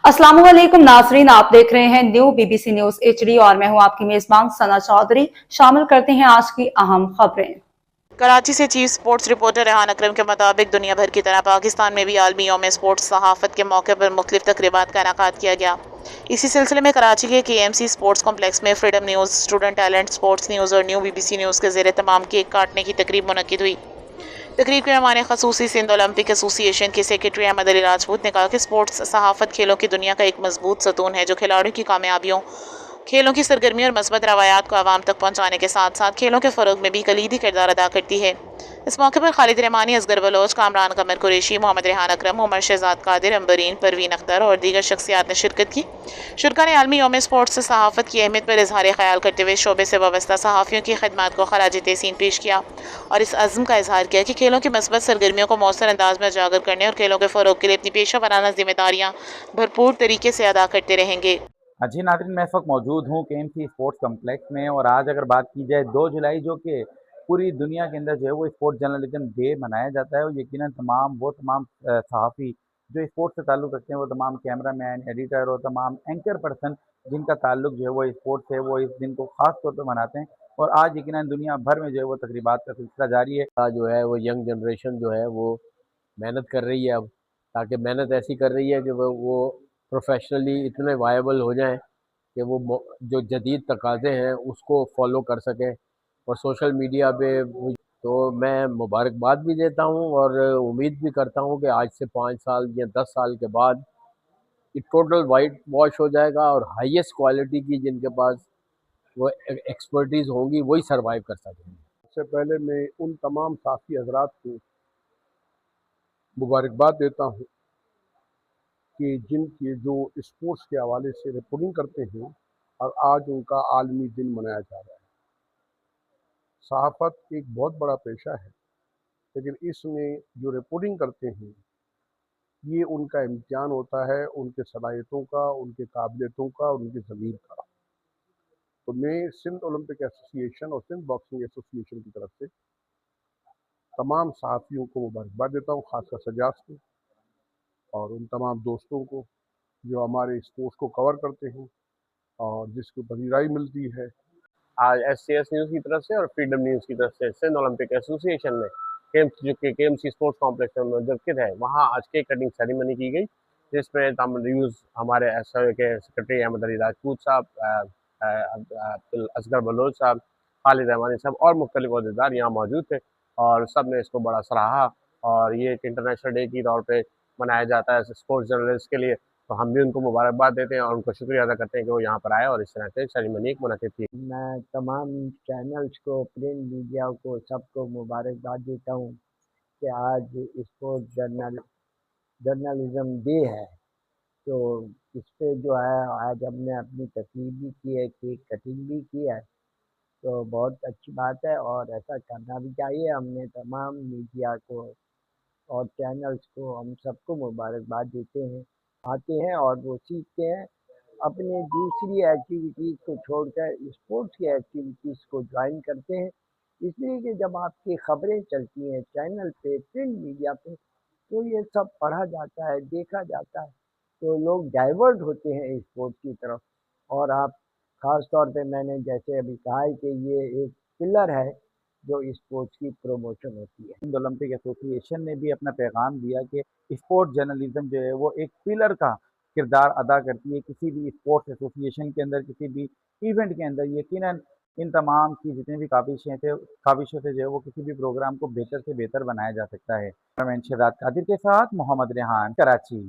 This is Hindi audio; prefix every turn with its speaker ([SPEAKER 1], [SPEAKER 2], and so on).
[SPEAKER 1] अस्सलाम वालेकुम नाजरीन, आप देख रहे हैं न्यू बीबीसी न्यूज एचडी और मैं हूं आपकी मेजबान सना चौधरी। शामिल करते हैं आज की अहम खबरें।
[SPEAKER 2] कराची से चीफ स्पोर्ट्स रिपोर्टर रेहान अकरम के मुताबिक दुनिया भर की तरह पाकिस्तान में भी आलमी यौम स्पोर्ट्स सहाफ़त के मौके पर मुख्तलिफ तकरीबात का इनेकाद किया गया। इसी सिलसिले में कराची के KMC स्पोर्ट्स कॉम्प्लेक्स में freedom news, student talent sports news और न्यू BBC न्यूज़ के ज़ेर तमाम केक काटने की तकरीब मुनक्किद हुई। तकरीब के मेहमान खसूसी सिंध ओलंपिक एसोसिएशन के सेक्रेटरी अहमद अली राजपूत ने कहा कि स्पोर्ट्स सहाफ़त खेलों की दुनिया का एक मजबूत सतून है जो खिलाड़ियों की कामयाबियों, खेलों की सरगर्मी और मस्बत रवायात को आवाम तक पहुँचाने के साथ साथ खेलों के फ़रोग में भी कलीदी किरदार अदा करती है। इस मौके पर खालिद रहमानी, असगर बलोच, कामरान कमर कुरैशी, मोहम्मद रेहान अकरम, उमर शहजाद कादिर, अम्बरीन, परवीन अख्तर और दीगर शख्सियात ने शिरकत की। शुरा ने आलमी यौम स्पोर्ट्स से सहाफ़त की अहमियत पर इजहार ख्याल करते हुए शोबे से वाबस्ता सहाफ़ियों की खदमात को खराज तहसीन पेश किया और इस अज़्म का इजहार किया कि खेलों की मस्बत सरगर्मियों को मौसर अंदाज में उजागर करने और खेलों के फ़रोग के लिए अपनी पेशा वराना जिम्मेदारियाँ भरपूर तरीके से अदा करते रहेंगे।
[SPEAKER 3] जी नाज़रीन, मैं इस वक्त मौजूद हूँ KMC स्पोर्ट्स कम्प्लेक्स में और आज अगर बात की जाए 2 जुलाई जो कि पूरी दुनिया के अंदर जो है वो स्पोर्ट्स जर्नलिज्म डे मनाया जाता है और यकीनन तमाम सहाफ़ी जो स्पोर्ट्स से ताल्लुक़ रखते हैं, वो तमाम कैमरामैन, एडिटर और तमाम एंकर पर्सन जिनका ताल्लुक़ जो है वो स्पोर्ट्स से, वो इस दिन को ख़ास तौर पे मनाते हैं और आज यकीनन दुनिया भर में जो है वो तकरीबात का सिलसिला जारी है।
[SPEAKER 4] जो है वो यंग जनरेशन जो है वो मेहनत कर रही है अब, ताकि मेहनत ऐसी कर रही है कि वो प्रोफेशनली इतने वायबल हो जाएं कि वो जो जदीद तकाज़े हैं उसको फॉलो कर सकें और सोशल मीडिया पे तो मैं मुबारकबाद भी देता हूं और उम्मीद भी करता हूं कि आज से 5 साल या 10 साल के बाद ये टोटल वाइट वॉश हो जाएगा और हाईएस्ट क्वालिटी की जिनके पास वो एक्सपर्टीज़ होंगी वही सर्वाइव कर सकेंगे।
[SPEAKER 5] सबसे पहले मैं उन तमाम साथी हजरात को मुबारकबाद देता हूँ कि जिनके जो स्पोर्ट्स के हवाले से रिपोर्टिंग करते हैं और आज उनका आलमी दिन मनाया जा रहा है। सहाफ़त एक बहुत बड़ा पेशा है, लेकिन इसमें जो रिपोर्टिंग करते हैं ये उनका इम्तिहान होता है उनके सलाहियतों का, उनके काबिलियतों का, उनकी ज़मीर का। तो मैं सिंध ओलंपिक एसोसिएशन और सिंध बॉक्सिंग एसोसिएशन की तरफ से तमाम सहाफ़ियों को मुबारकबाद देता हूँ, ख़ासकर सजाद को और उन तमाम दोस्तों को जो हमारे स्पोर्ट्स को कवर करते हैं और जिसको पजीराई मिलती है।
[SPEAKER 4] आज SCS न्यूज़ की तरफ से और फ्रीडम न्यूज़ की तरफ से सिंध ओलंपिक एसोसिएशन ने जो कि KMC स्पोर्ट्स कॉम्प्लेक्स में मुनक़िद है, वहाँ आज केक कटिंग सेरेमनी की गई, जिसमें तमाम न्यूज़ हमारे SOA के सेक्रेटरी अहमद अली राजपूत साहब, असगर बलोच साहब, खालिद रहमानी साहब और मुख्तलिफ अहदेदार यहाँ मौजूद थे और सब ने इसको बड़ा सराहा और ये एक इंटरनेशनल डे की तौर पे मनाया जाता है स्पोर्ट्स जर्नलिस्ट के लिए, तो हम भी उनको मुबारकबाद देते हैं और उनको शुक्रिया अदा करते हैं कि वो यहाँ पर आए और इस तरह से सेरेमनी मुनक़िद की।
[SPEAKER 6] मैं तमाम चैनल्स को, प्रिंट मीडिया को, सबको मुबारकबाद देता हूँ कि आज स्पोर्ट जर्नलिज्म डे है। तो इस पे जो है आज हमने अपनी तकरीब भी की है, केक कटिंग भी की है, तो बहुत अच्छी बात है और ऐसा करना भी चाहिए। हमने तमाम मीडिया को और चैनल्स को, हम सबको मुबारकबाद देते हैं, आते हैं और वो सीखते हैं, अपने दूसरी एक्टिविटीज़ को छोड़कर स्पोर्ट्स की एक्टिविटीज़ को ज्वाइन करते हैं। इसलिए कि जब आपकी खबरें चलती हैं चैनल पे, प्रिंट मीडिया पे, तो ये सब पढ़ा जाता है, देखा जाता है, तो लोग डाइवर्ट होते हैं स्पोर्ट्स की तरफ। और आप ख़ास तौर पे मैंने जैसे अभी कहा है कि ये एक पिलर है जो स्पोर्ट्स की प्रमोशन होती है।
[SPEAKER 3] हिंद ओलंपिक एसोसिएशन ने भी अपना पैगाम दिया कि स्पोर्ट्स जर्नलिज्म जो है वो एक पिलर का किरदार अदा करती है किसी भी स्पोर्ट्स एसोसिएशन के अंदर, किसी भी इवेंट के अंदर। यकीनन इन तमाम की जितनी भी काविशों से जो है वो किसी भी प्रोग्राम को बेहतर से बेहतर बनाया जा सकता है। मैं शहजाद कादिर के साथ मोहम्मद रेहान, कराची।